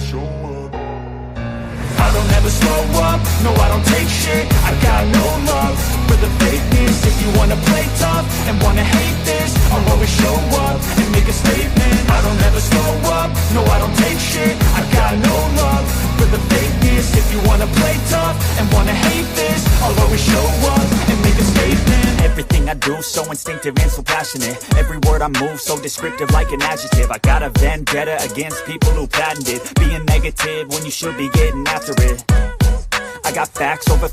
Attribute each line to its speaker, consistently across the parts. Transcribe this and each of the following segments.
Speaker 1: show up. I don't ever slow up, no I don't take shit. I got no love for the fakeness. If you wanna play tough and wanna hate this, I'll always show up and make a statement. I don't ever slow up, no I don't take shit. I got no love for the fakeness. If you wanna play tough and wanna hate this, I'll always show up and make a statement. Everything I do so instinctive and so passionate. Every word I move so descriptive like an adjective. I got a vendetta against people who patented being negative when you should be getting after it. I got facts over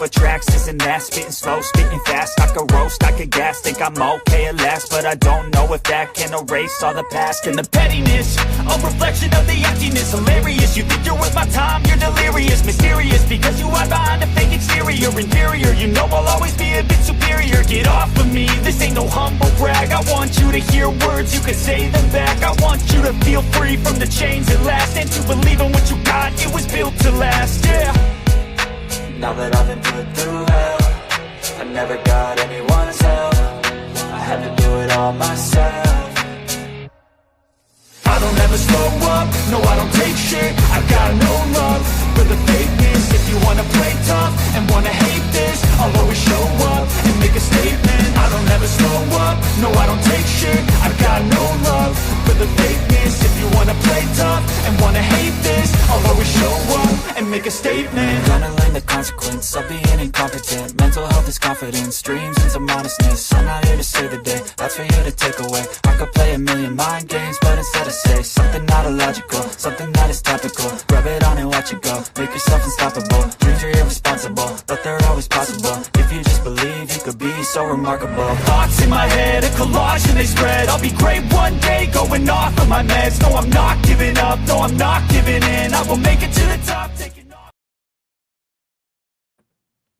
Speaker 1: tracks, this and that. Spitting slow, spitting fast, I could roast, I could gas. Think I'm okay at last, but I don't know if that can erase all the past. And the pettiness, a reflection of the emptiness. Hilarious, you think you're worth my time, you're delirious. Mysterious, because you hide behind a fake exterior. Inferior, you know I'll always be a bit superior. Get off of me, this ain't no humble brag. I want you to hear words, you can say them back. I want you to feel free from the chains at last, and to believe in what you got, it was built to last, yeah. Now that I've been put through hell, I never got anyone's help. I had to do it all myself. I don't ever slow up, no I don't take shit. I got no love for the fakeness. If you wanna play tough and wanna hate this, I'll always show up and make a statement. I don't ever slow up, no I don't take shit. I got no love for the fakeness. If you wanna play tough and wanna hate this, I'll always show up and make a statement. Gonna learn the consequence of being incompetent. Mental health is confidence, dreams and some honestness. I'm not here to save the day, that's for you to take away. I could play a million mind games, but instead I say something not illogical, something that is topical. Rub it on and watch it go, make yourself unstoppable. Dreams are irresponsible, but they're always possible. If you just believe, you could be so remarkable. Thoughts in my head, a collage and they spread. I'll be great one day, going off of my meds. No, I'm not giving up, no, I'm not giving in. I will make it to the top, taking off.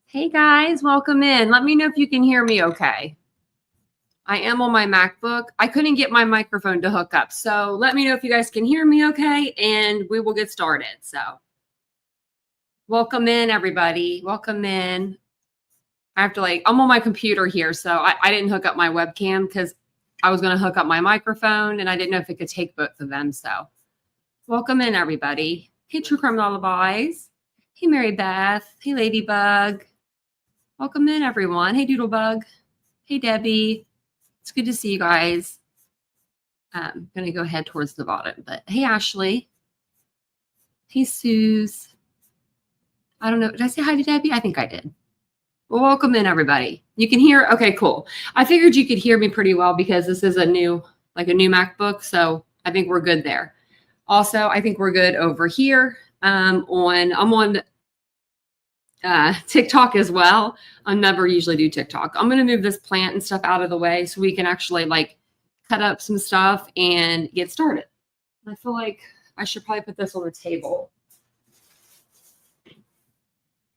Speaker 2: Hey guys, welcome in. Let me know if you can hear me okay. I am on my MacBook. I couldn't get my microphone to hook up. So let me know if you guys can hear me okay, and we will get started. So welcome in, everybody. Welcome in. I have to I'm on my computer here, so I didn't hook up my webcam because I was going to hook up my microphone, and I didn't know if it could take both of them. So welcome in, everybody. Hey, True Crime Lullabies. Hey, Mary Beth. Hey, Ladybug. Welcome in, everyone. Hey, Doodlebug. Hey, Debbie. It's good to see you guys. I'm going to go ahead towards the bottom, but hey, Ashley. Hey, Suze. I don't know. Did I say hi to Debbie? I think I did. Well, welcome in, everybody. You can hear? Okay, cool. I figured you could hear me pretty well because this is a new MacBook, so I think we're good there. Also, I think we're good over here. I'm on TikTok as well. I never usually do TikTok. I'm going to move this plant and stuff out of the way so we can actually cut up some stuff and get started. I feel like I should probably put this on the table.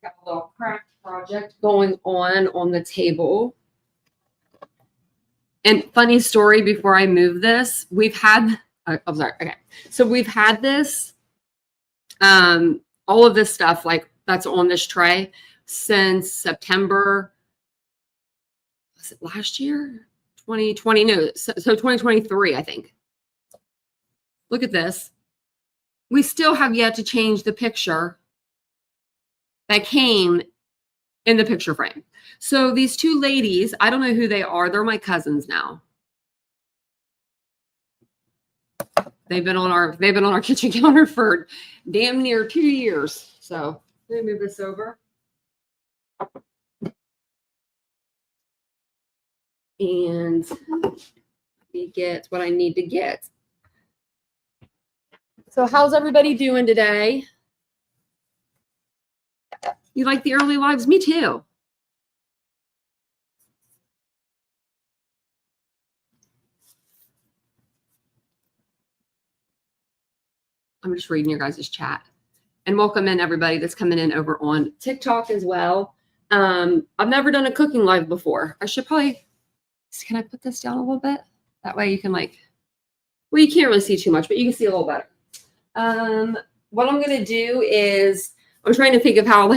Speaker 2: Got a little craft project going on the table. And funny story before I move this, we've had, I'm sorry. Okay. So we've had this, all of this stuff that's on this tray since September, was it last year? 2020, no, so 2023, I think. Look at this. We still have yet to change the picture that came in the picture frame. So these two ladies, I don't know who they are. They're my cousins now. They've been on our kitchen counter for damn near 2 years. So let me move this over. And let me get what I need to get. So how's everybody doing today? You like the early lives? Me too. I'm just reading your guys' chat. And welcome in everybody that's coming in over on TikTok as well. I've never done a cooking live before. I should probably, can I put this down a little bit? That way you can well, you can't really see too much, but you can see a little better. What I'm going to do is, I'm trying to think of how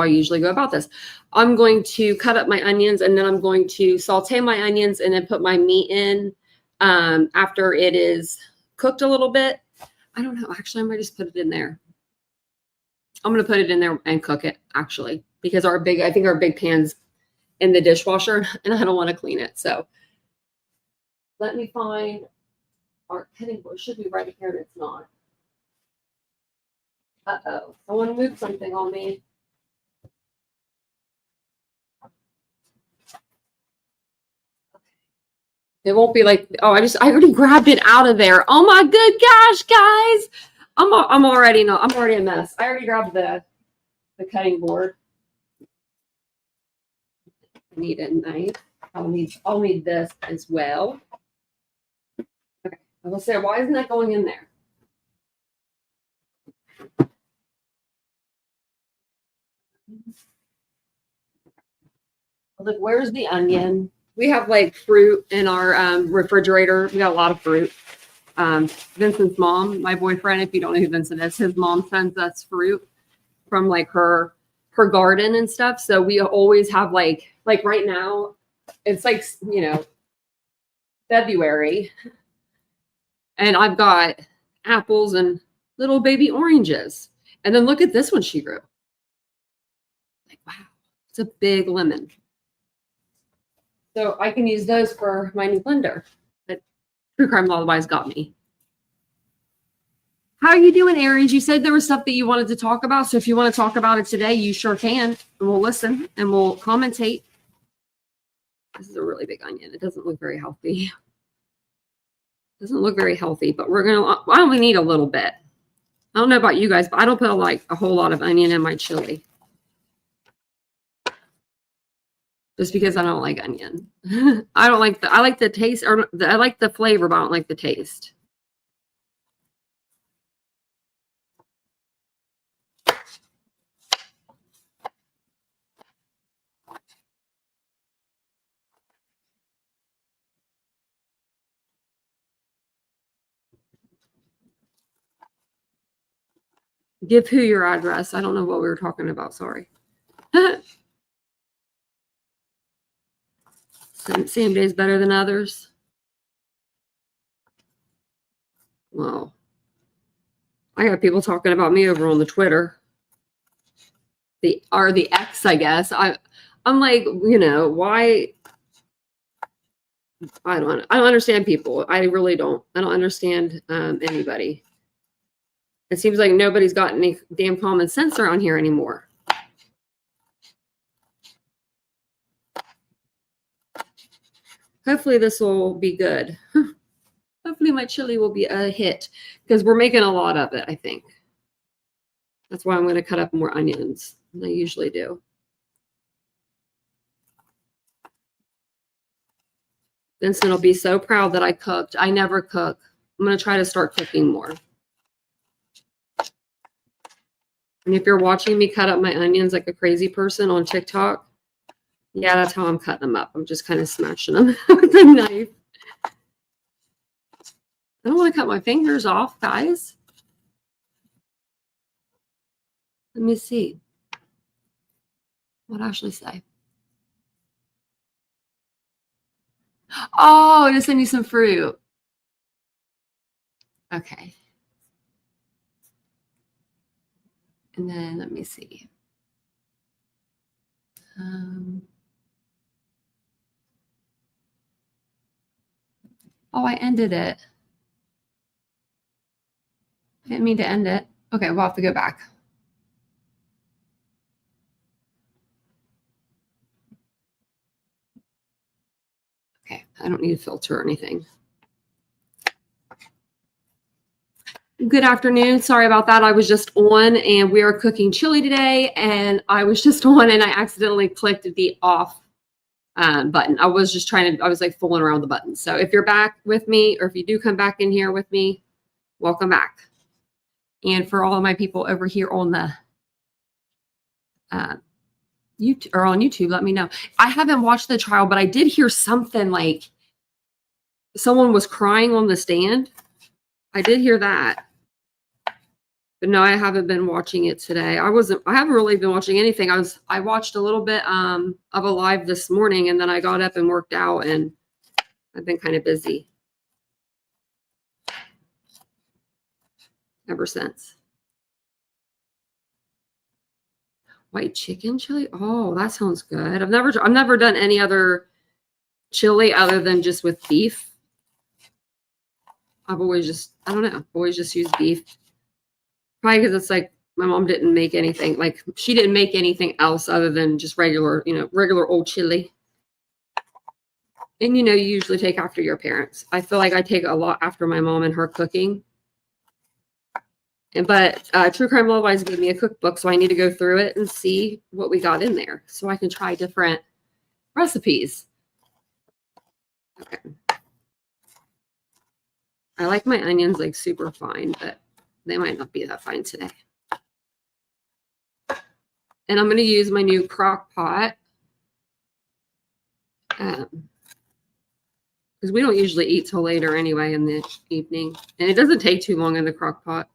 Speaker 2: I usually go about this. I'm going to cut up my onions, and then I'm going to saute my onions and then put my meat in after it is cooked a little bit. I don't know. Actually, I might just put it in there. I'm going to put it in there and cook it, actually, because I think our big pan's in the dishwasher and I don't want to clean it. So let me find our cutting board. It should be right here and it's not. Uh-oh. Someone moved something on me. It won't be like, oh, I already grabbed it out of there. Oh my good gosh, guys. I'm already a mess. I already grabbed the cutting board. I need a knife. I'll need this as well. Okay. I will say, why isn't that going in there? I was like, where's the onion? We have like fruit in our refrigerator. We got a lot of fruit. Vincent's mom, my boyfriend, if you don't know who Vincent is, his mom sends us fruit from like her garden and stuff. So we always have like right now, it's like, you know, February. And I've got apples and little baby oranges. And then look at this one she grew. Like, wow, it's a big lemon. So I can use those for my new blender that True Crime Lullabies got me. How are you doing, Aries? You said there was stuff that you wanted to talk about. So if you want to talk about it today, you sure can. And we'll listen and we'll commentate. This is a really big onion. It doesn't look very healthy. Doesn't look very healthy, but I only need a little bit. I don't know about you guys, but I don't put a whole lot of onion in my chili. Just because I don't like onion. I like the taste, I like the flavor, but I don't like the taste. Give who your address. I don't know what we were talking about. Sorry. Same days better than others. Well, I got people talking about me over on the Twitter. The X, I guess. I'm like, you know, why? I don't understand people. I really don't. I don't understand anybody. It seems like nobody's got any damn common sense around here anymore. Hopefully this will be good. Hopefully my chili will be a hit because we're making a lot of it, I think. That's why I'm going to cut up more onions than I usually do. Vincent will be so proud that I cooked. I never cook. I'm going to try to start cooking more. And if you're watching me cut up my onions like a crazy person on TikTok, yeah, that's how I'm cutting them up. I'm just kind of smashing them with a knife. I don't want to cut my fingers off, guys. Let me see. What'd Ashley say? Oh, to send you some fruit. Okay. And then let me see. Oh, I ended it. I didn't mean to end it. Okay, we'll have to go back. Okay, I don't need a filter or anything. Good afternoon. Sorry about that. I was just on and we are cooking chili today and I was just on and I accidentally clicked the off button. I was just I was like fooling around with the button. So if you're back with me or if you do come back in here with me, welcome back. And for all of my people over here on the YouTube or on YouTube, let me know. I haven't watched the trial, but I did hear something like someone was crying on the stand. I did hear that. But no, I haven't been watching it today. I haven't really been watching anything. I watched a little bit of a live this morning and then I got up and worked out and I've been kind of busy. ever since. White chicken chili. Oh, that sounds good. I've never done any other chili other than just with beef. I've always just, I don't know, always just used beef. Probably because it's like my mom didn't make anything, like she didn't make anything else other than just regular, regular old chili. And you usually take after your parents. I feel like I take a lot after my mom and her cooking. But True Crime Love Wise gave me a cookbook, so I need to go through it and see what we got in there so I can try different recipes. Okay. I like my onions like super fine, but they might not be that fine today. And I'm going to use my new crock pot. Because we don't usually eat till later anyway in the evening. And it doesn't take too long in the crock pot.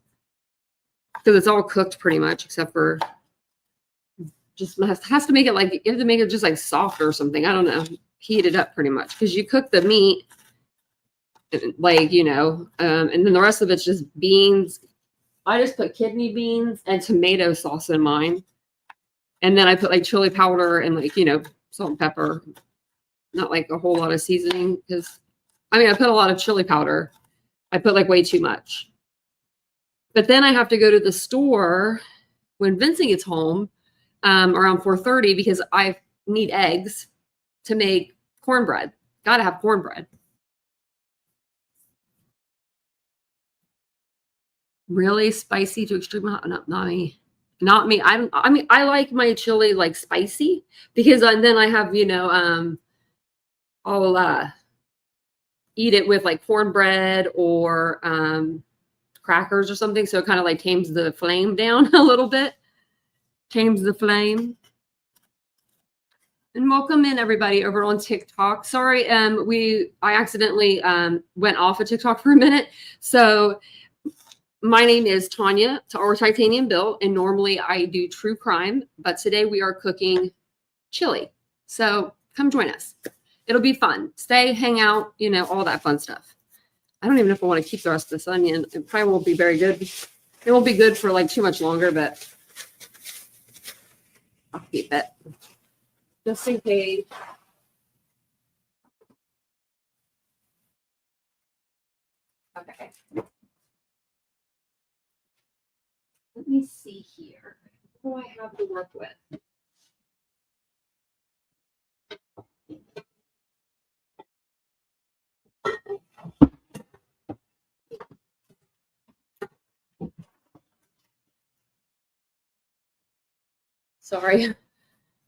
Speaker 2: Because it's all cooked pretty much, except for just has to make it like, you have to make it just like soft or something. I don't know. Heat it up pretty much. Because you cook the meat, like, and then the rest of it's just beans. I just put kidney beans and tomato sauce in mine. And then I put like chili powder and like, salt and pepper. Not like a whole lot of seasoning because, I put a lot of chili powder. I put like way too much. But then I have to go to the store when Vincent gets home around 4:30 because I need eggs to make cornbread. Got to have cornbread. Really spicy to extreme? Not me. Not me. I like my chili like spicy because then I have, I'll eat it with like cornbread or crackers or something. So it kind of like tames the flame down a little bit. Tames the flame. And welcome in everybody over on TikTok. Sorry, I accidentally went off of TikTok for a minute. So my name is Tanya, or Titanium Built, and normally I do true crime, but today we are cooking chili. So come join us. It'll be fun. Stay, hang out, all that fun stuff. I don't even know if I want to keep the rest of this onion. It probably won't be very good. It won't be good for like too much longer, but I'll keep it. Just in case. Okay. Let me see here. What do I have to work with? Sorry.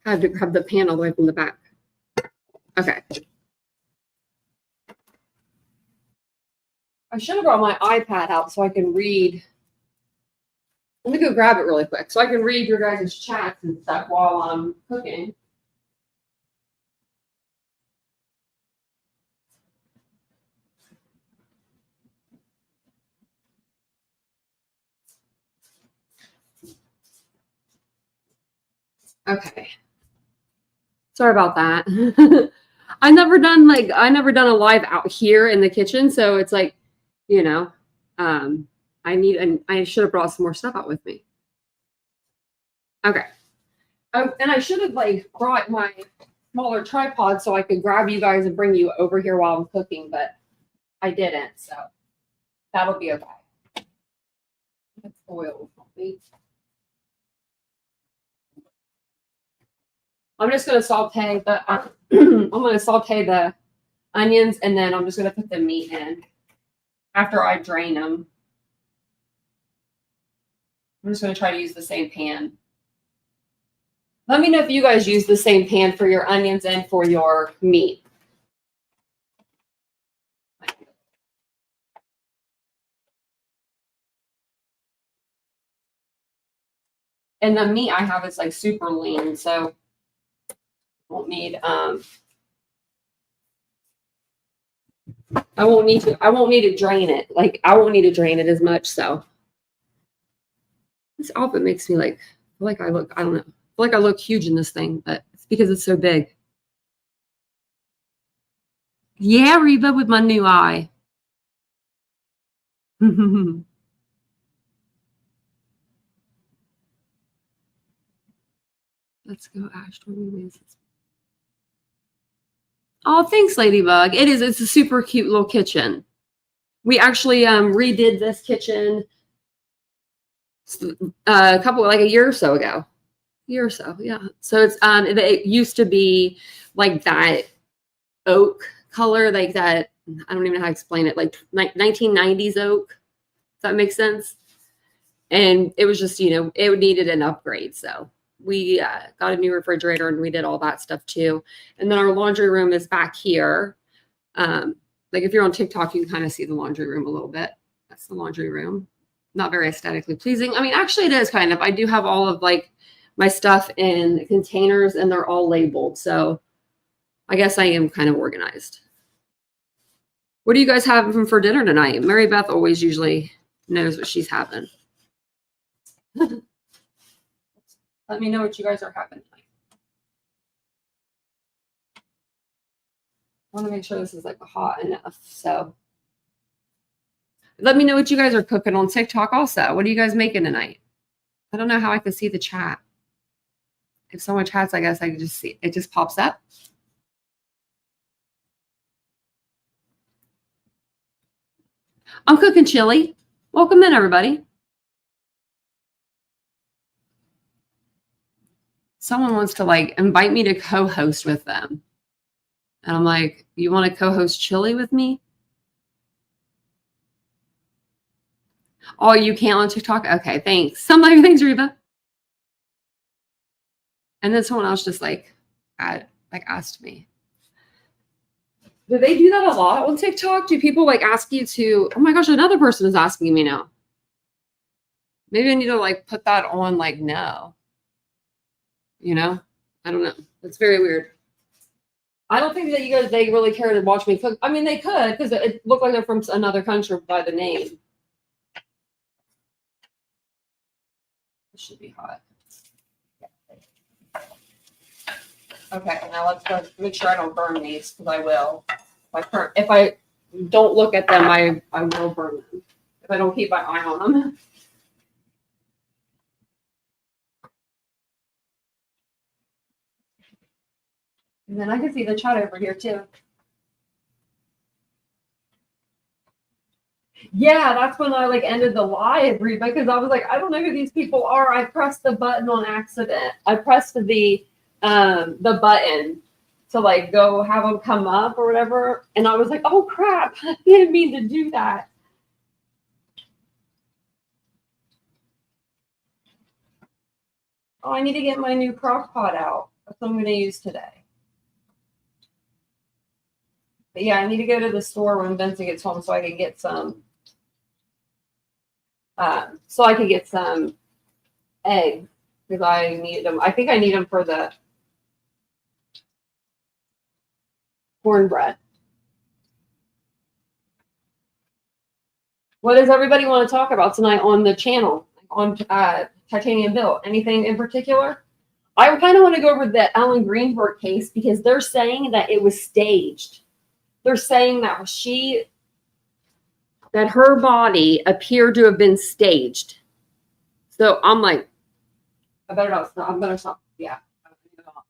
Speaker 2: I had to grab the pan all the way from the back. Okay. I should have brought my iPad out so I can read. Let me go grab it really quick so I can read your guys' chats and stuff while I'm cooking. Okay. Sorry about that. I never done a live out here in the kitchen, so it's like, I should have brought some more stuff out with me. Okay. And I should have like brought my smaller tripod so I could grab you guys and bring you over here while I'm cooking, but I didn't, so that'll be okay. That's oil. I'm just going to saute the onions, and then I'm just going to put the meat in after I drain them. I'm just going to try to use the same pan. Let me know if you guys use the same pan for your onions and for your meat. And the meat I have is like super lean, so won't need I won't need to drain it. Like I won't need to drain it as much. So this outfit makes me like I look, I don't know, I look huge in this thing, but it's because it's so big. Yeah, Reba with my new eye. Let's go, Ashton. Oh, thanks, Ladybug. It is. It's a super cute little kitchen. We actually redid this kitchen a year or so ago. Year or so, yeah. So it's it used to be like that oak color, like that. I don't even know how to explain it. Like 1990s oak. Does that make sense? And it was just, it needed an upgrade. So we got a new refrigerator and we did all that stuff too. And then our laundry room is back here. Like if you're on TikTok, you can kind of see the laundry room a little bit. That's the laundry room. Not very aesthetically pleasing. I mean, actually it is kind of. I do have all of like my stuff in containers and they're all labeled. So I guess I am kind of organized. What do you guys have for dinner tonight? Mary Beth always usually knows what she's having. Let me know what you guys are having tonight. I want to make sure this is like hot enough. So let me know what you guys are cooking on TikTok also. What are you guys making tonight? I don't know how I can see the chat. If someone chats, I guess I can just see it just pops up. I'm cooking chili. Welcome in, everybody. Someone wants to like invite me to co-host with them. And I'm like, you want to co-host chili with me? Oh, you can't on TikTok? Okay, thanks. Thanks, Reba. And then someone else just asked me. Do they do that a lot on TikTok? Do people like ask you to, oh my gosh, another person is asking me now. Maybe I need to like put that on like no. I don't know. It's very weird. I don't think that they really care to watch me cook. I mean, they could because it looked like they're from another country by the name. It should be hot. Okay, now let's go make sure I don't burn these because I will. If I don't look at them, I will burn them. If I don't keep my eye on them. And then I can see the chat over here too. Yeah, that's when I like ended the live, Reba, because I was like, I don't know who these people are. I pressed the button on accident. I pressed the button to like go have them come up or whatever, and I was like, oh crap, I didn't mean to do that. Oh, I need to get my new crock pot out. That's what I'm going to use today. But yeah, I need to go to the store when Vincent gets home so I can get some. Eggs because I need them. I think I need them for the cornbread. What does everybody want to talk about tonight on the channel on Titanium Bill? Anything in particular? I kind of want to go over the Ellen Greenberg case because they're saying that it was staged. They're saying that her body appeared to have been staged. So I'm like, I better not stop. I'm gonna stop. Yeah.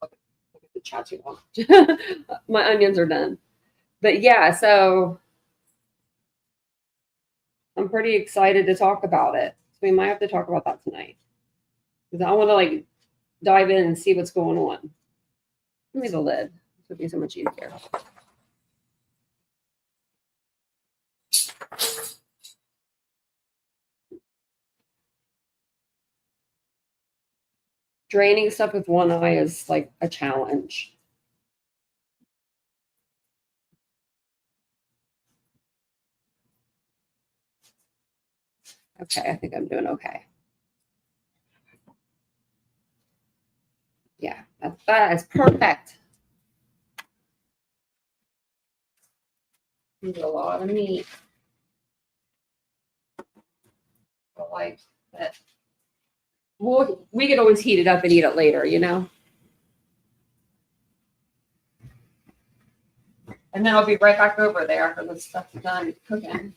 Speaker 2: Look at the chat too long. My onions are done. But yeah, so I'm pretty excited to talk about it. So we might have to talk about that tonight. Because I want to like dive in and see what's going on. Give me the lid. This would be so much easier. Draining stuff with one eye is like a challenge. Okay, I think I'm doing okay. Yeah, that is perfect. There's a lot of meat. But like that. Well, we could always heat it up and eat it later, And then I'll be right back over there after the stuff's done cooking.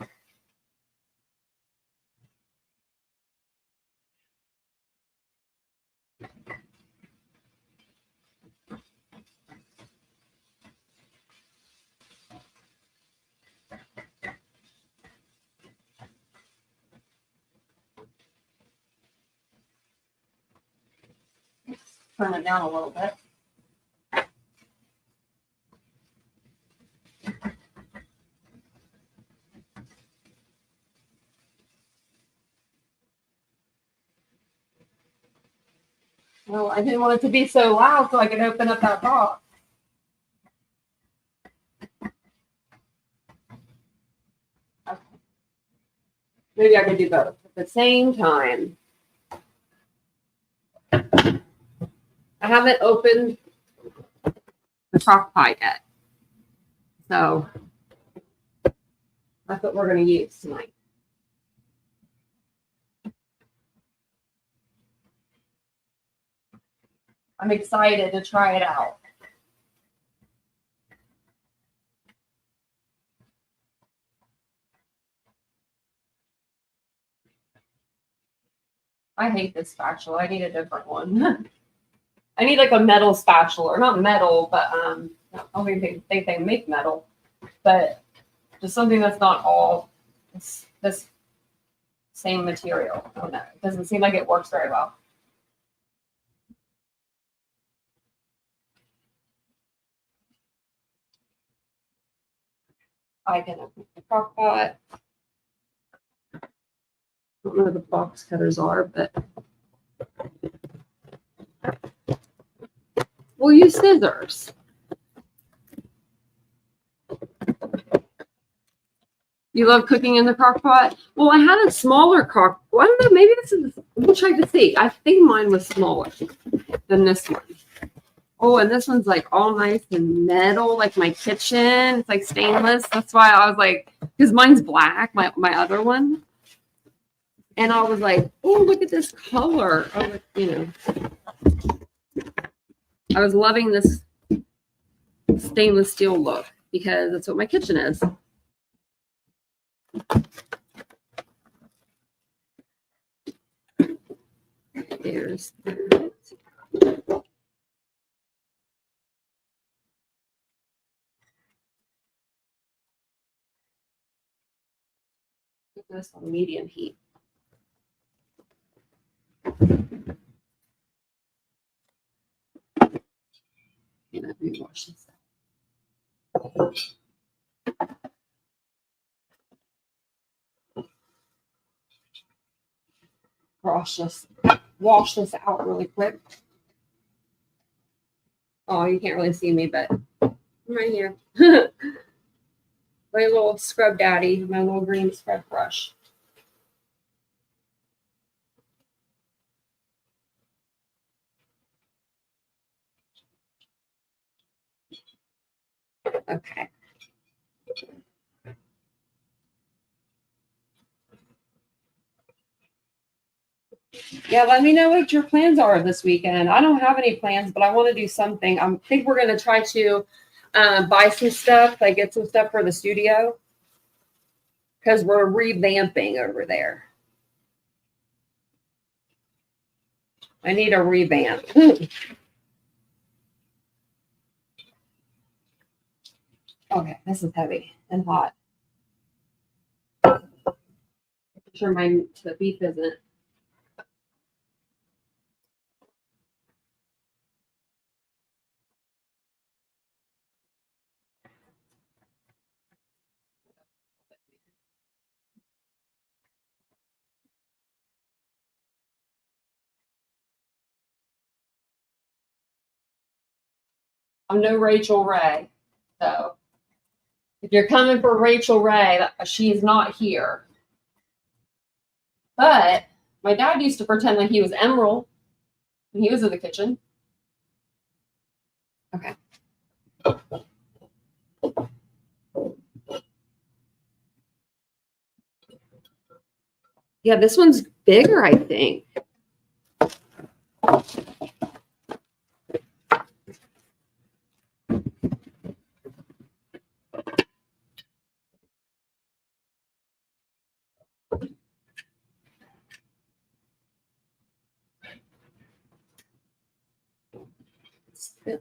Speaker 2: turn it down a little bit. Well, I didn't want it to be so loud so I could open up that box. Okay. Maybe I could do both at the same time. I haven't opened the crock pot yet. So that's what we're going to use tonight. I'm excited to try it out. I hate this spatula. I need a different one. I need like a metal spatula, or not metal, but I don't think they make metal, but just something that's not all this same material. I don't know. It doesn't seem like it works very well. I can open the crock pot. I don't know where the box cutters are, but we'll use scissors. You love cooking in the crock pot? Well, I had a smaller crock. Well, I don't know. Maybe this is. We'll check to see. I think mine was smaller than this one. Oh, and this one's like all nice and metal, like my kitchen. It's like stainless. That's why I was like, because mine's black, my other one. And I was like, oh, look at this color. I was, I was loving this stainless steel look because that's what my kitchen is. There's that. Put this on medium heat. Let me wash this out. Wash this out really quick. Oh, you can't really see me, but I'm right here. My little scrub daddy, my little green scrub brush. Okay. Yeah, let me know what your plans are this weekend. I don't have any plans, but I want to do something. I think we're going to try to buy some stuff, like get some stuff for the studio, because we're revamping over there. I need a revamp. Okay, this is heavy and hot. I'm sure the beef isn't. I'm no Rachel Ray, so if you're coming for Rachel Ray, she's not here. But my dad used to pretend like he was Emerald when he was in the kitchen. Okay. Yeah, this one's bigger, I think.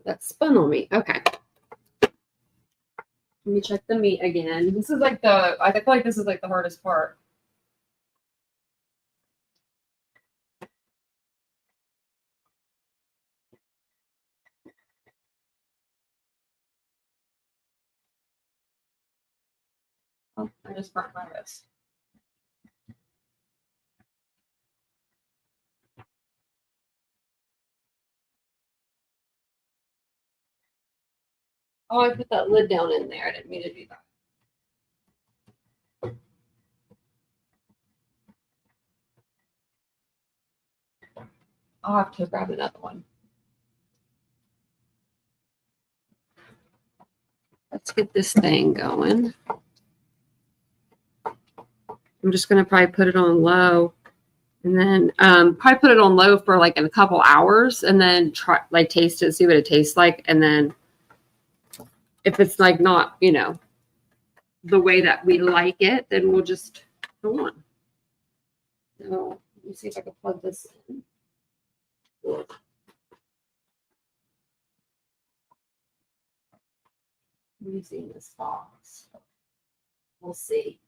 Speaker 2: That spun on me. Okay. Let me check the meat again. This is like I feel like this is like the hardest part. Oh, I just burnt my wrist. Oh, I put that lid down in there. I didn't mean to do that. I'll have to grab another one. Let's get this thing going. I'm just going to probably put it on low and then probably put it on low for like in a couple hours and then try like taste it, see what it tastes like. And then if it's like not, you know, the way that we like it, then we'll just go on. So let me see if I can plug this in. Using this box. We'll see.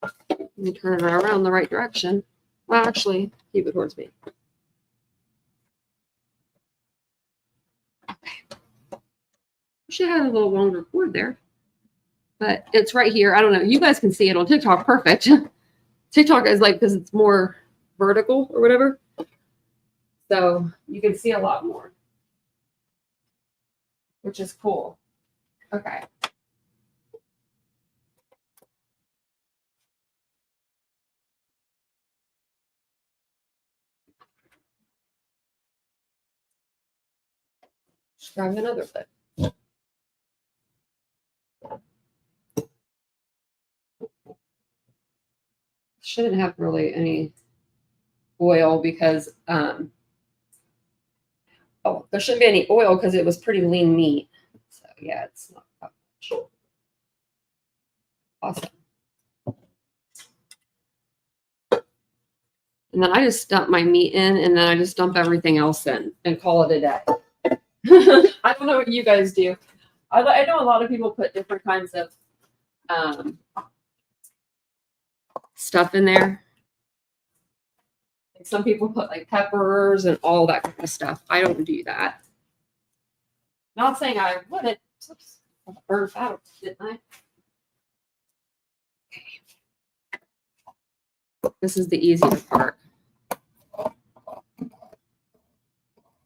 Speaker 2: Let me turn it around the right direction. Well, actually, keep it towards me. Okay. Wish I had a little longer cord there, but it's right here. I don't know. You guys can see it on TikTok. Perfect. TikTok is like, because it's more vertical or whatever. So you can see a lot more, which is cool. Okay. Just grab another bit. Shouldn't have really any oil because there shouldn't be any oil because it was pretty lean meat. So yeah, it's not that much. Awesome. And then I just dump my meat in and then I just dump everything else in and call it a day. I don't know what you guys do. I know a lot of people put different kinds of stuff in there. Like some people put like peppers and all that kind of stuff. I don't do that. Not saying I wouldn't. Oops, I burned out, didn't I? Okay. This is the easier part.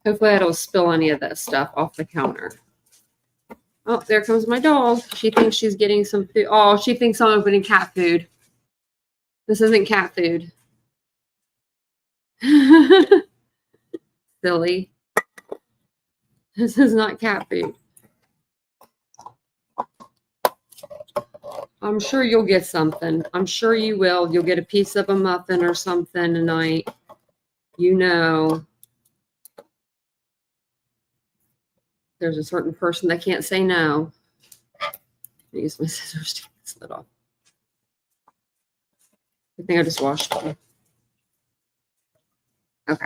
Speaker 2: Hopefully I don't spill any of that stuff off the counter. Oh, there comes my dog. She thinks she's getting some food. Oh, she thinks I'm opening cat food. This isn't cat food. Silly. This is not cat food. I'm sure you'll get something. I'm sure you will. You'll get a piece of a muffin or something tonight. You know. There's a certain person that can't say no. I use my scissors to get this lid off. I think I just washed them. Okay.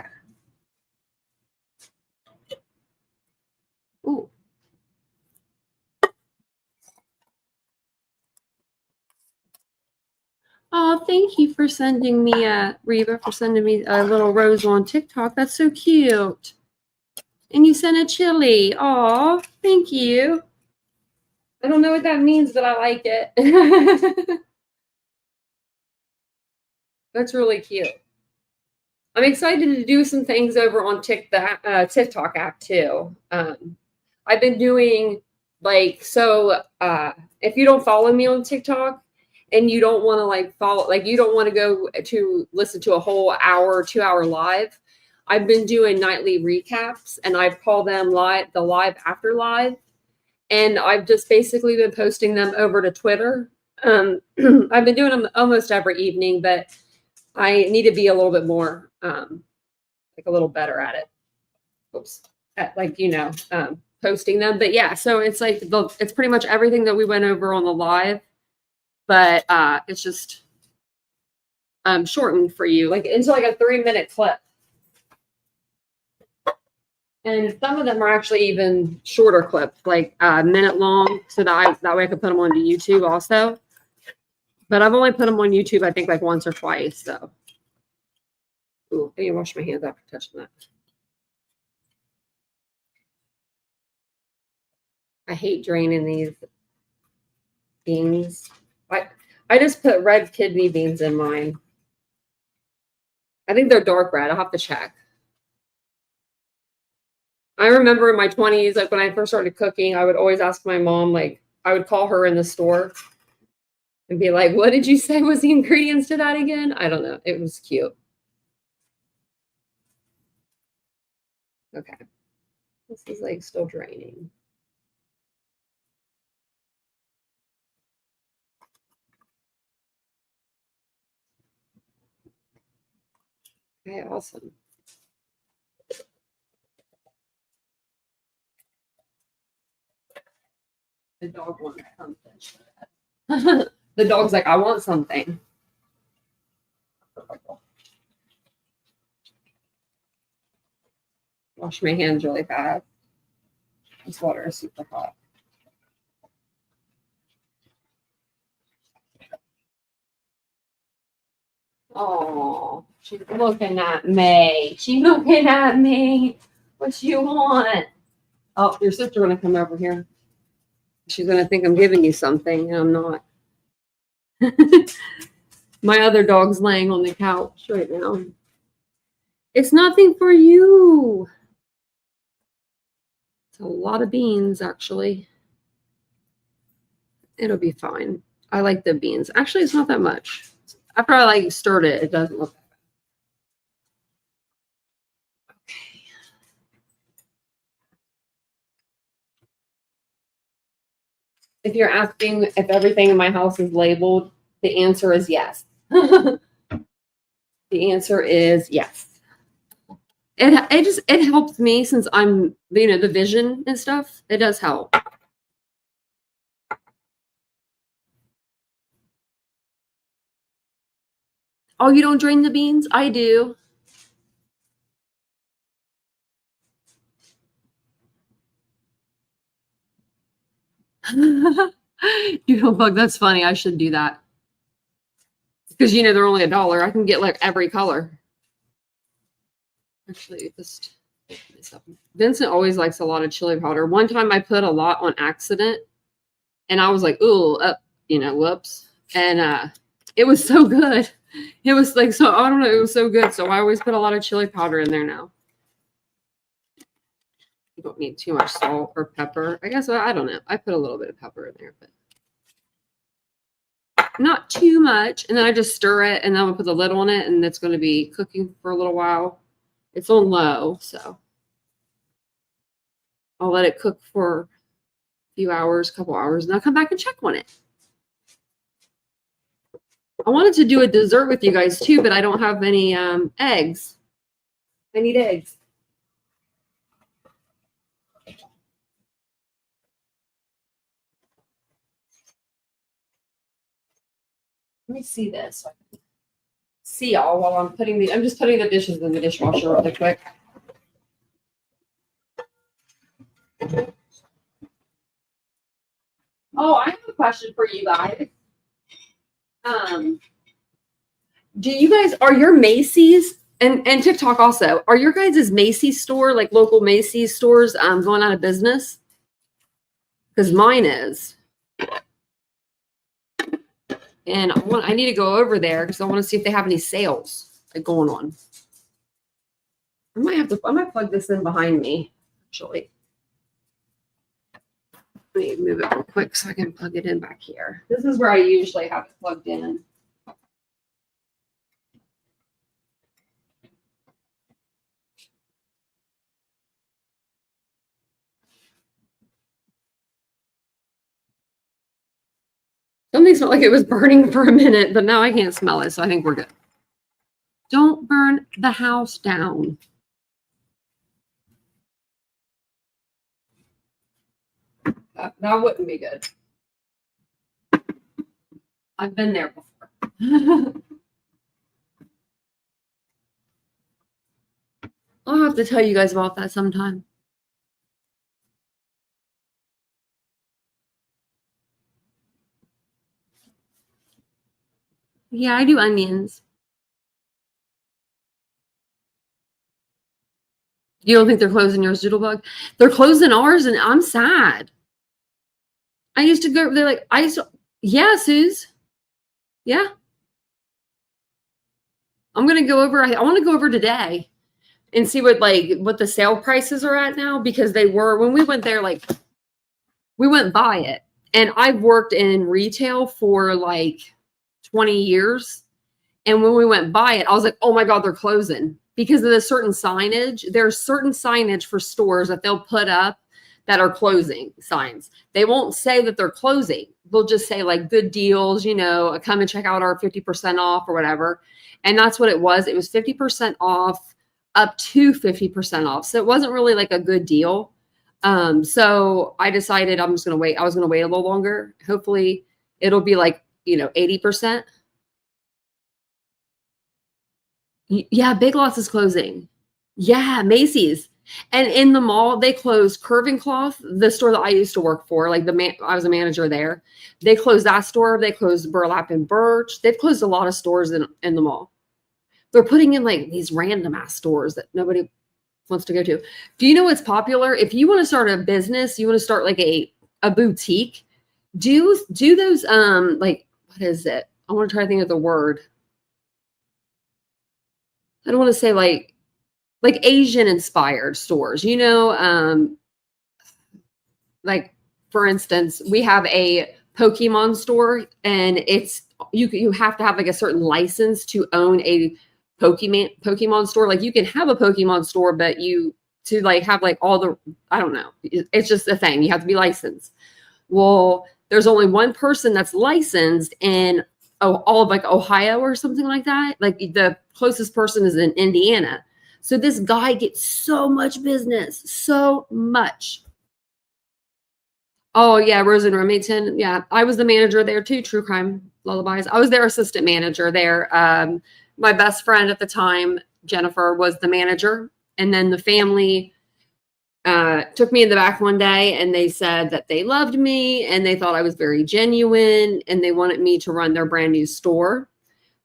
Speaker 2: Ooh. Oh, thank you for sending me Reba, for sending me a little rose on TikTok. That's so cute. And you sent a chili. Oh, thank you. I don't know what that means, but I like it. That's really cute. I'm excited to do some things over on TikTok app too. I've been doing like, so if you don't follow me on TikTok and you don't want to like follow, like you don't want to go to listen to a whole hour, 2 hour live, I've been doing nightly recaps and I call them the live after live. And I've just basically been posting them over to Twitter. I've been doing them almost every evening, but I need to be a little bit more, like a little better at it. Oops. At like, posting them. But yeah, so it's like, it's pretty much everything that we went over on the live, but it's just shortened for you, like into like a 3-minute clip. And some of them are actually even shorter clips, like a minute long, so that way I could put them onto YouTube also. But I've only put them on YouTube, I think, like once or twice. So, ooh, I need to wash my hands after touching that. I hate draining these beans. I just put red kidney beans in mine. I think they're dark red. I'll have to check. I remember in my 20s, like when I first started cooking, I would always ask my mom, like, I would call her in the store and be like, what did you say was the ingredients to that again? I don't know. It was cute. Okay. This is like still draining. Okay, awesome. The dog wants something. The dog's like, I want something. Wash my hands really bad. This water is super hot. Oh, she's looking at me. She's looking at me. What you want? Oh, your sister gonna come over here. She's gonna think I'm giving you something, and I'm not. My other dog's laying on the couch right now. It's nothing for you. It's a lot of beans, actually. It'll be fine. I like the beans. Actually, it's not that much. After I like stirred it, it doesn't look that bad. Okay. If you're asking if everything in my house is labeled, the answer is yes. The answer is yes. It helps me since I'm, the vision and stuff. It does help. Oh, you don't drain the beans? I do. You don't bug. That's funny. I should do that. Because they're only $1. I can get like every color. Actually, just Vincent always likes a lot of chili powder. One time I put a lot on accident and I was like, ooh, whoops. And it was so good. It was like, so I don't know, it was so good. So I always put a lot of chili powder in there now. You don't need too much salt or pepper. I guess, I don't know. I put a little bit of pepper in there, but not too much. And then I just stir it and then I'm gonna put the lid on it and it's going to be cooking for a little while. It's on low, so I'll let it cook for a few hours, couple hours, and I'll come back and check on it. I wanted to do a dessert with you guys too, but I don't have any eggs. I need eggs. Let me see this. So I can see y'all while I'm I'm just putting the dishes in the dishwasher really quick. Oh, I have a question for you guys. Do you guys, are your Macy's and TikTok also, are your guys' Macy's store, like local Macy's stores, going out of business? Because mine is. And I need to go over there because I want to see if they have any sales going on. I might plug this in behind me, actually. Let me move it real quick so I can plug it in back here. This is where I usually have it plugged in. Something smelled like it was burning for a minute, but now I can't smell it, so I think we're good. Don't burn the house down. That wouldn't be good. I've been there before. I'll have to tell you guys about that sometime. Yeah, I do onions. You don't think they're closing yours, Doodlebug? They're closing ours, and I'm sad. I used to go. They're like, Yeah, Suze. Yeah. I'm gonna go over. I want to go over today and see what the sale prices are at now, because they were when we went there, like we went by it. And I've worked in retail for like 20 years. And when we went by it, I was like, oh my God, they're closing because of the certain signage. There's certain signage for stores that they'll put up that are closing signs. They won't say that they're closing. They'll just say like good deals, come and check out our 50% off or whatever. And that's what it was. It was 50% off up to 50% off. So it wasn't really like a good deal. So I decided I'm just going to wait. I was going to wait a little longer. Hopefully it'll be like, 80%. Yeah, Big Lots is closing. Yeah, Macy's. And in the mall, they closed Curve and Cloth, the store that I used to work for. Like I was a manager there. They closed that store. They closed Burlap and Birch. They've closed a lot of stores in the mall. They're putting in like these random ass stores that nobody wants to go to. Do you know what's popular? If you want to start a business, you want to start like a boutique. Do those like what is it? I want to try to think of the word. I don't want to say like Asian inspired stores, like for instance, we have a Pokemon store, and it's you have to have like a certain license to own a Pokemon store. Like you can have a Pokemon store, but to like have like all the, I don't know. It's just a thing. You have to be licensed. Well, there's only one person that's licensed in all of like Ohio or something like that. Like the closest person is in Indiana. So this guy gets so much business, so much. Oh yeah, Rose and Remington. Yeah, I was the manager there too. True Crime Lullabies. I was their assistant manager there. My best friend at the time, Jennifer, was the manager, and then the family took me in the back one day, and they said that they loved me and they thought I was very genuine, and they wanted me to run their brand new store.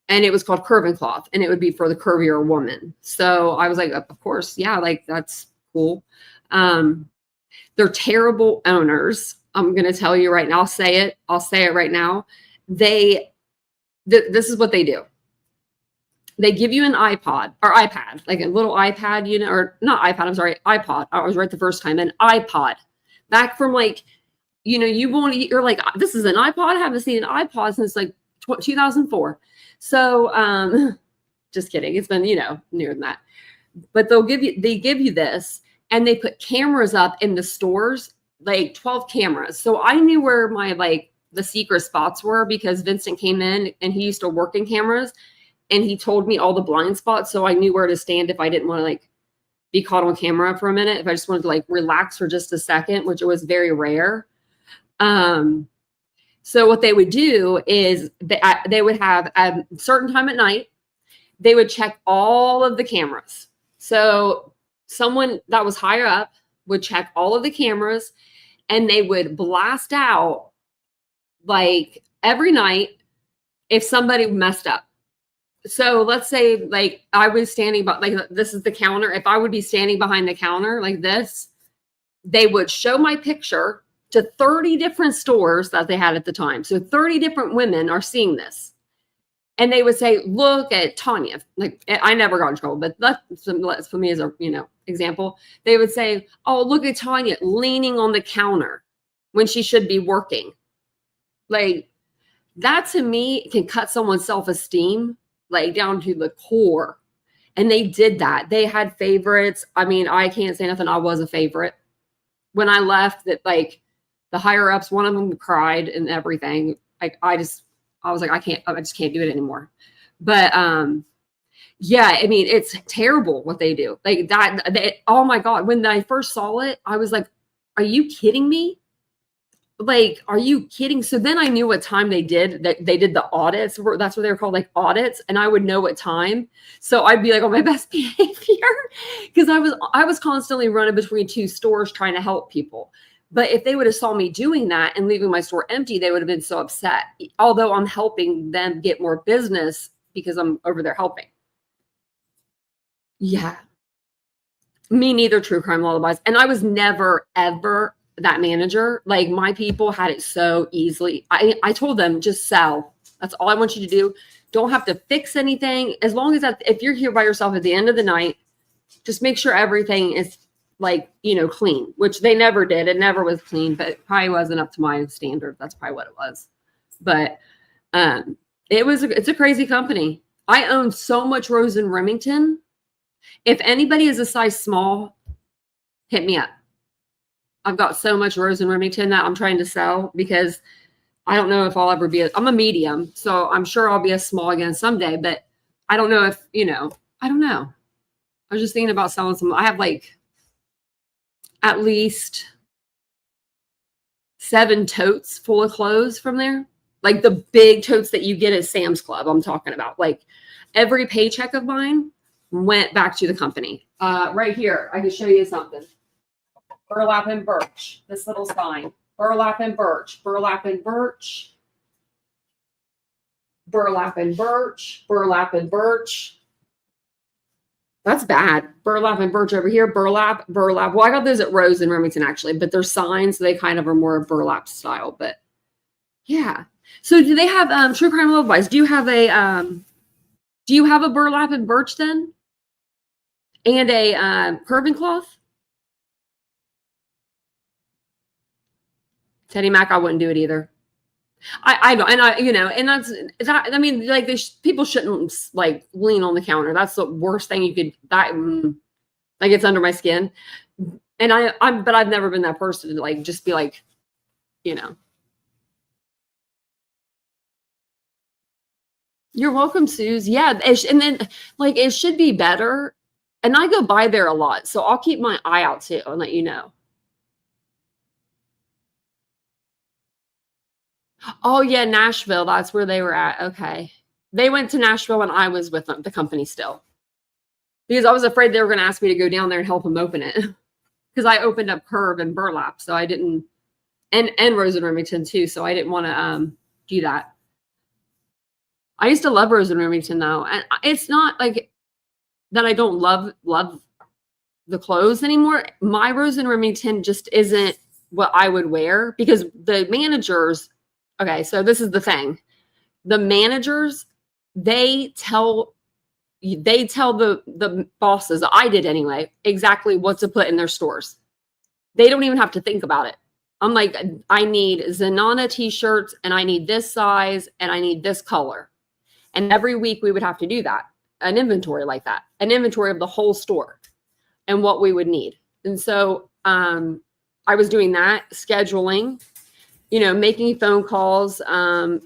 Speaker 2: And it was called Curve and Cloth, and it would be for the curvier woman. So I was like, of course, yeah, like that's cool. They're terrible owners. I'm going to tell you right now. I'll say it right now. This is what they do. They give you an iPod or iPad, like a little iPad, or not iPad. I'm sorry, iPod. I was right the first time. An iPod, back from like, you're like, this is an iPod. I haven't seen an iPod since like 2004. So, just kidding. It's been, newer than that. But they give you this, and they put cameras up in the stores, like 12 cameras. So I knew where my like the secret spots were, because Vincent came in and he used to work in cameras, and he told me all the blind spots. So I knew where to stand if I didn't want to like be caught on camera for a minute. If I just wanted to like relax for just a second, which was very rare. So what they would do is they would have a certain time at night, they would check all of the cameras. So someone that was higher up would check all of the cameras, and they would blast out like every night if somebody messed up. So let's say like I was standing by, like this is the counter. If I would be standing behind the counter like this, they would show my picture to 30 different stores that they had at the time. So 30 different women are seeing this. And they would say, look at Tanya. Like I never got in trouble, but that's for me as a, example. They would say, oh, look at Tanya leaning on the counter when she should be working. Like that to me can cut someone's self-esteem like down to the core. And they did that. They had favorites. I mean, I can't say nothing. I was a favorite. When I left, that like the higher ups, one of them cried and everything. Like I was like, I just can't do it anymore. But yeah, I mean, it's terrible what they do. Like that, oh my God. When I first saw it, I was like, are you kidding me? Like, are you kidding? So then I knew what time they did the audits. That's what they were called, like audits. And I would know what time. So I'd be like on my best behavior, because I was constantly running between two stores trying to help people. But if they would have saw me doing that and leaving my store empty, they would have been so upset. Although I'm helping them get more business because I'm over there helping. Yeah. Me neither, True Crime Lullabies. And I was never, ever, that manager. Like my people had it so easily. I told them just sell. That's all I want you to do. Don't have to fix anything. As long as if you're here by yourself at the end of the night, just make sure everything is like, clean, which they never did. It never was clean, but it probably wasn't up to my standard. That's probably what it was. But it's a crazy company. I own so much Rose in Remington. If anybody is a size small, hit me up. I've got so much Rose in Remington that I'm trying to sell because I don't know if I'll ever be I'm a medium, so I'm sure I'll be a small again someday, but I don't know if, I don't know. I was just thinking about selling some. I have like at least 7 totes full of clothes from there. Like the big totes that you get at Sam's Club, I'm talking about. Like every paycheck of mine went back to the company. Right here, I can show you something. Burlap and birch, this little sign. Burlap and birch, burlap and birch, burlap and birch, burlap and birch. That's bad. Burlap and birch over here. Burlap. Well, I got those at Rose in Remington actually, but they're signs. So they kind of are more burlap style. But yeah. So do they have True Crime Love Wise? Do you have a burlap and birch then? And a curving cloth? Teddy Mac, I wouldn't do it either. I don't, and that's that. I mean, like people shouldn't like lean on the counter. That's the worst thing you could. That gets under my skin. And but I've never been that person to like just be like, You're welcome, Suze. Yeah, and then like it should be better. And I go by there a lot, so I'll keep my eye out too and let you know. Oh yeah, Nashville. That's where they were at. Okay. They went to Nashville and I was with them, the company still. Because I was afraid they were going to ask me to go down there and help them open it. Because I opened up Curve and Burlap, so I didn't, and Rose and Remington too, so I didn't want to do that. I used to love Rose and Remington though, and it's not like that I don't love the clothes anymore. My Rose and Remington just isn't what I would wear because the managers. Okay, so this is the thing. The managers, they tell the bosses, I did anyway, exactly what to put in their stores. They don't even have to think about it. I'm like, I need Zenana t-shirts and I need this size and I need this color. And every week we would have to do that, an inventory like that, an inventory of the whole store and what we would need. And so I was doing that, scheduling, making phone calls, to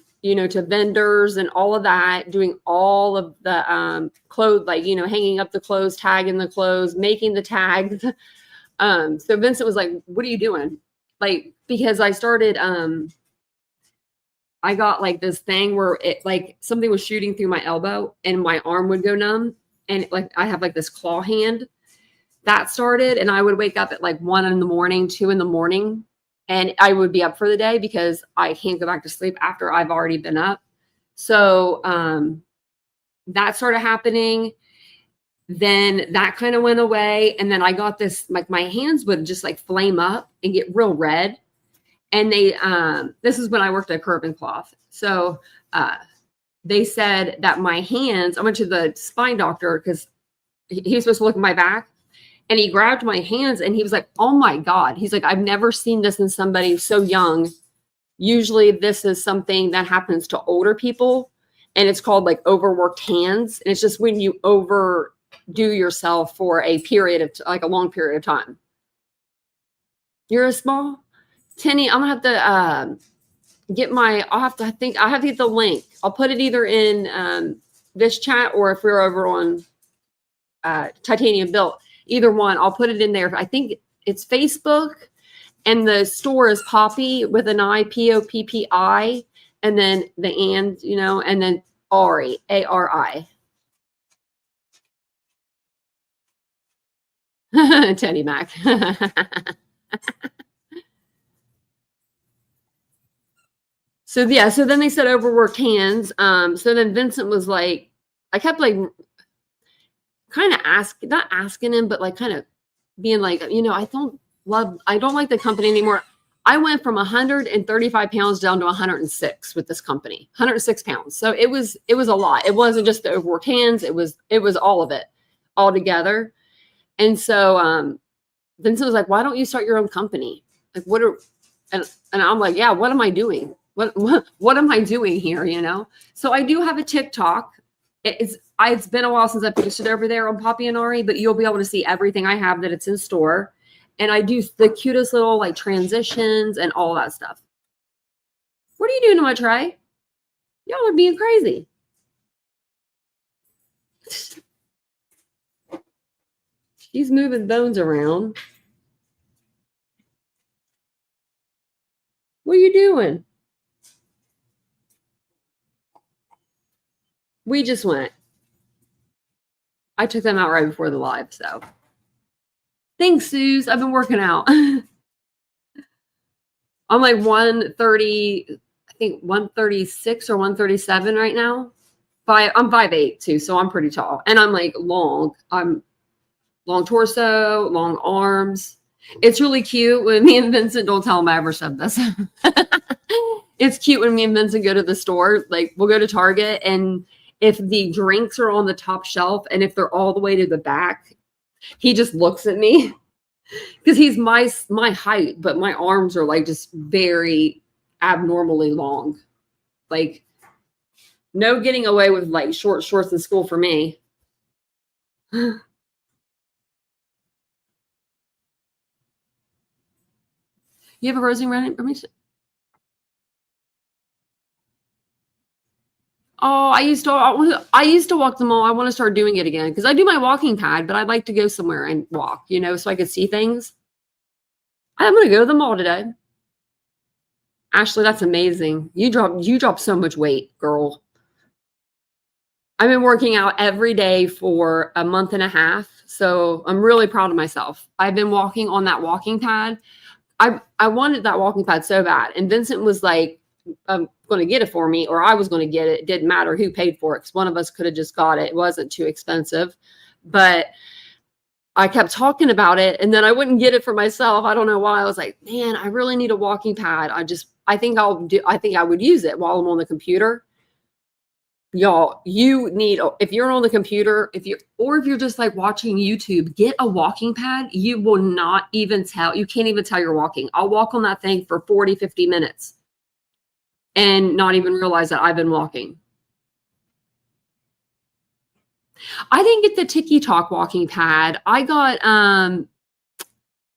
Speaker 2: vendors and all of that, doing all of the clothes, like, hanging up the clothes, tagging the clothes, making the tags. So Vincent was like, what are you doing? Like, because I started, I got like this thing where it like something was shooting through my elbow and my arm would go numb. And like, I have like this claw hand that started, and I would wake up at like 1 a.m, 2 a.m, and I would be up for the day because I can't go back to sleep after I've already been up. So that started happening. Then that kind of went away. And then I got this, like my hands would just like flame up and get real red. And this is when I worked at Curve and Cloth. So they said that my hands, I went to the spine doctor because he was supposed to look at my back. And he grabbed my hands and he was like, oh my God. He's like, I've never seen this in somebody so young. Usually this is something that happens to older people. And it's called like overworked hands. And it's just when you overdo yourself for a period of like a long period of time. You're a small? Tenny, I'm gonna have to I have to get the link. I'll put it either in this chat or if we're over on Titanium Built. Either one, I'll put it in there. I think it's Facebook, and the store is Poppy with an I, Poppi, and then and then Ari, Ari. Teddy Mac. So yeah, so then they said overworked hands. So then Vincent was like, I kept like kind of not asking him, but like kind of being like, I don't love, I don't like the company anymore. I went from 135 pounds down to 106 with this company, 106 pounds. So it was a lot. It wasn't just the overworked hands. It was all of it all together. And so, Vincent was like, why don't you start your own company? Like, and I'm like, yeah, what am I doing? What am I doing here? You know? So I do have a TikTok. It's been a while since I posted over there on Poppy and Ari, but you'll be able to see everything I have that it's in store. And I do the cutest little like transitions and all that stuff. What are you doing to my tray? Y'all are being crazy. She's moving bones around. What are you doing? We just went. I took them out right before the live, so. Thanks, Suze. I've been working out. I'm like 130, I think 136 or 137 right now. I'm 5'8" too, so I'm pretty tall. And I'm like long. I'm long torso, long arms. It's really cute when me and Vincent, don't tell him I ever said this. It's cute when me and Vincent go to the store. Like we'll go to Target, and if the drinks are on the top shelf and if they're all the way to the back, he just looks at me because he's my height, but my arms are like just very abnormally long. Like no getting away with like short shorts in school for me. You have a rosing running for me? Oh, I used to walk the mall. I want to start doing it again because I do my walking pad, but I'd like to go somewhere and walk, you know, so I could see things. I'm going to go to the mall today. Ashley, that's amazing. You dropped so much weight, girl. I've been working out every day for a month and a half, so I'm really proud of myself. I've been walking on that walking pad. I wanted that walking pad so bad, and Vincent was like, I'm going to get it for me, or I was going to get it. It didn't matter who paid for it because one of us could have just got it. It wasn't too expensive, but I kept talking about it, and then I wouldn't get it for myself. I don't know why. I was like, man, I really need a walking pad. I think I would use it while I'm on the computer. Y'all, if you're on the computer, if you're just like watching YouTube, get a walking pad. You will not even tell. You can't even tell you're walking. I'll walk on that thing for 40, 50 minutes and not even realize that I've been walking. I didn't get the Tiki Talk walking pad. I got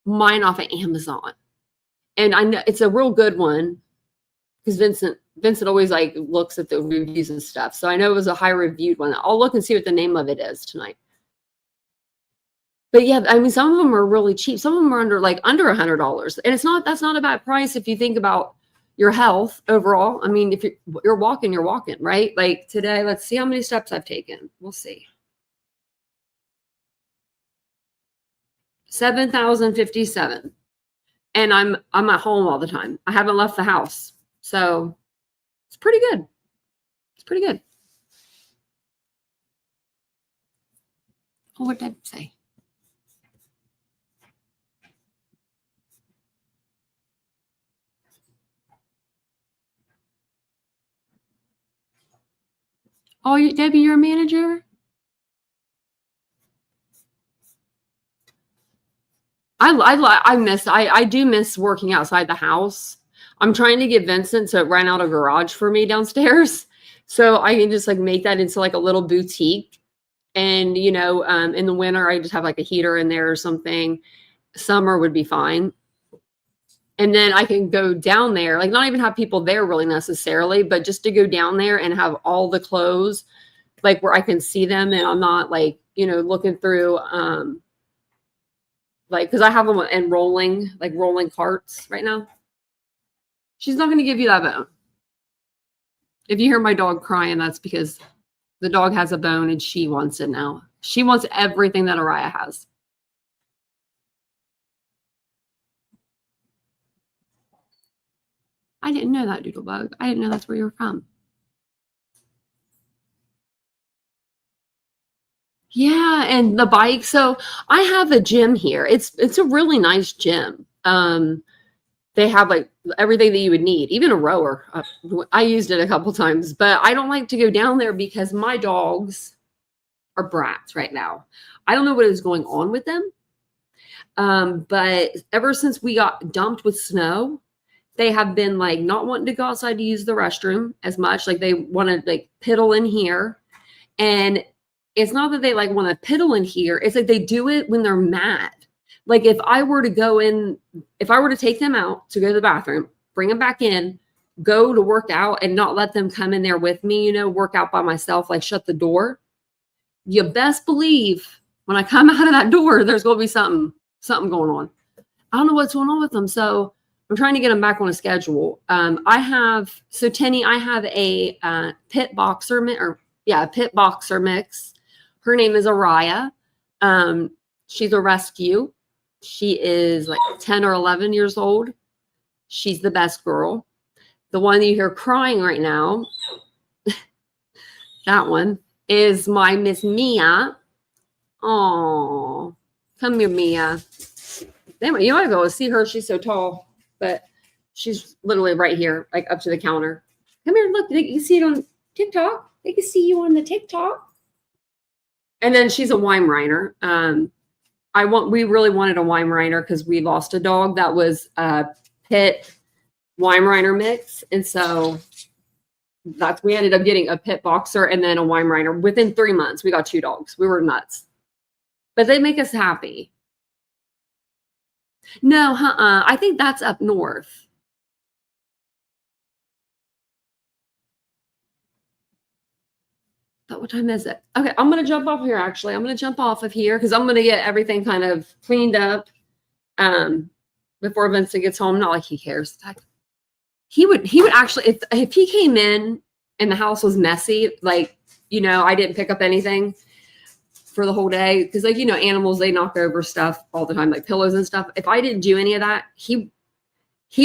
Speaker 2: mine off of Amazon. And I know it's a real good one because Vincent always like looks at the reviews and stuff. So I know it was a high reviewed one. I'll look and see what the name of it is tonight. But yeah, I mean, some of them are really cheap. Some of them are under $100. And that's not a bad price if you think about your health overall. I mean, if you're walking, right? Like today, let's see how many steps I've taken. We'll see. 7,057. And I'm at home all the time. I haven't left the house. So it's pretty good. It's pretty good. Oh, what did I say? Oh, Debbie, you're a manager? I do miss working outside the house. I'm trying to get Vincent to rent out a garage for me downstairs so I can just like make that into like a little boutique. And, you know, in the winter, I just have like a heater in there or something. Summer would be fine. And then I can go down there, like not even have people there really necessarily, but just to go down there and have all the clothes, like where I can see them and I'm not like, you know, looking through, like, because I have them in rolling carts right now. She's not going to give you that bone. If you hear my dog crying, that's because the dog has a bone and she wants it now. She wants everything that Araya has. I didn't know that, Doodlebug. I didn't know that's where you were from. Yeah, and the bike. So I have a gym here. It's a really nice gym. They have like everything that you would need, even a rower. I used it a couple times, but I don't like to go down there because my dogs are brats right now. I don't know what is going on with them. But ever since we got dumped with snow, they have been like not wanting to go outside to use the restroom as much. Like they want to like piddle in here. And it's not that they like want to piddle in here. It's like they do it when they're mad. Like if I were to take them out to go to the bathroom, bring them back in, go to work out and not let them come in there with me, work out by myself, like shut the door. You best believe when I come out of that door, there's going to be something going on. I don't know what's going on with them. So I'm trying to get them back on a schedule. Tenny, I have a pit boxer mix. Her name is Araya. She's a rescue. She is like 10 or 11 years old. She's the best girl. The one you hear crying right now, that one is my Miss Mia. Oh, come here, Mia. Anyway, you want to go see her. She's so tall, but she's literally right here, like up to the counter. Come here, look. You can see it on TikTok. They can see you on the TikTok. And then she's a Weimaraner. We really wanted a Weimaraner because we lost a dog that was a pit Weimaraner mix. And so we ended up getting a pit boxer and then a Weimaraner. Within 3 months, we got 2 dogs. We were nuts. But they make us happy. No, I think that's up north. But what time is it? Okay, I'm going to jump off here, actually. I'm going to jump off of here because I'm going to get everything kind of cleaned up before Vincent gets home. Not like he cares. He would actually, if he came in and the house was messy, like, I didn't pick up anything for the whole day because, like, animals, they knock over stuff all the time, like pillows and stuff. If I didn't do any of that, he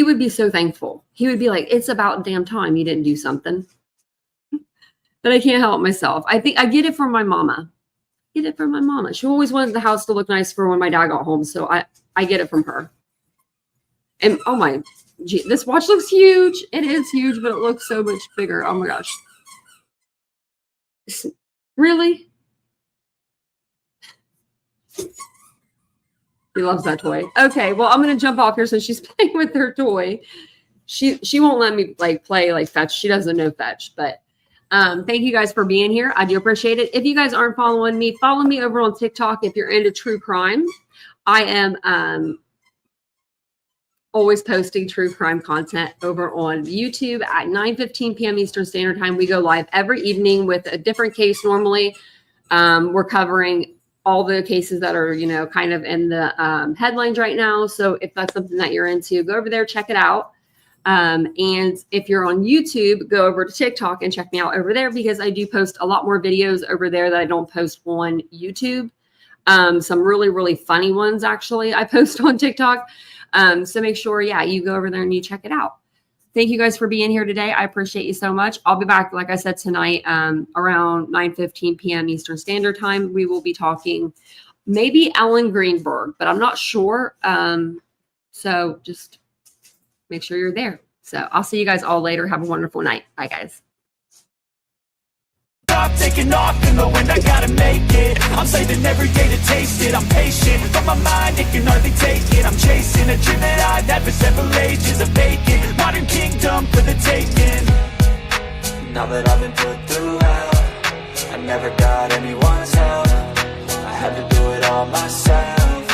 Speaker 2: would be so thankful. He would be like, it's about damn time you didn't do something. But I can't help myself. I think I get it from my mama. She always wanted the house to look nice for when my dad got home. So I get it from her. And oh my, gee, this watch looks huge. It is huge, but it looks so much bigger. Oh my gosh. Really? He loves that toy. Okay, well, I'm gonna jump off here since she's playing with her toy. She won't let me like play like fetch. She doesn't know fetch, but thank you guys for being here. I do appreciate it. If you guys aren't following me, follow me over on TikTok if you're into true crime. I am always posting true crime content over on YouTube at 9:15 p.m. Eastern Standard Time. We go live every evening with a different case. Normally, we're covering all the cases that are, kind of in the headlines right now. So if that's something that you're into, go over there, check it out. And if you're on YouTube, go over to TikTok and check me out over there because I do post a lot more videos over there that I don't post on YouTube. Some really, really funny ones, actually, I post on TikTok. So make sure, you go over there and you check it out. Thank you guys for being here today. I appreciate you so much. I'll be back, like I said, tonight around 9:15 p.m. Eastern Standard Time. We will be talking maybe Ellen Greenberg, but I'm not sure. So just make sure you're there. So I'll see you guys all later. Have a wonderful night. Bye, guys.
Speaker 1: I'm taking off in the wind, I gotta make it. I'm saving every day to taste it. I'm patient, but my mind, it can hardly take it. I'm chasing a dream that I've had for several ages. A vacant, modern kingdom for the taking. Now that I've been put through hell, I never got anyone's help. I had to do it all myself.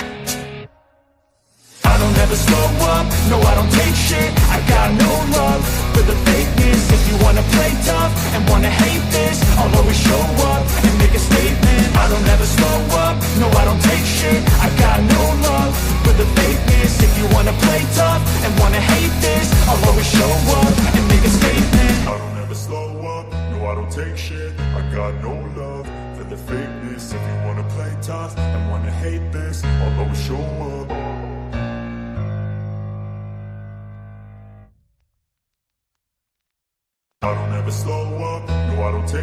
Speaker 1: I don't ever slow up, no I don't take shit. I got no love for the fakeness. If you wanna play tough and wanna hate this, I'll always show up and make a statement. I don't ever slow up, no I don't take shit. I got no love for the fakeness. If you wanna play tough and wanna hate this, I'll always show up and make a statement. I don't ever slow up, no I don't take shit. I got no love for the fakeness. If you wanna play tough and wanna hate this, I'll always show up. I don't ever slow up, no I don't take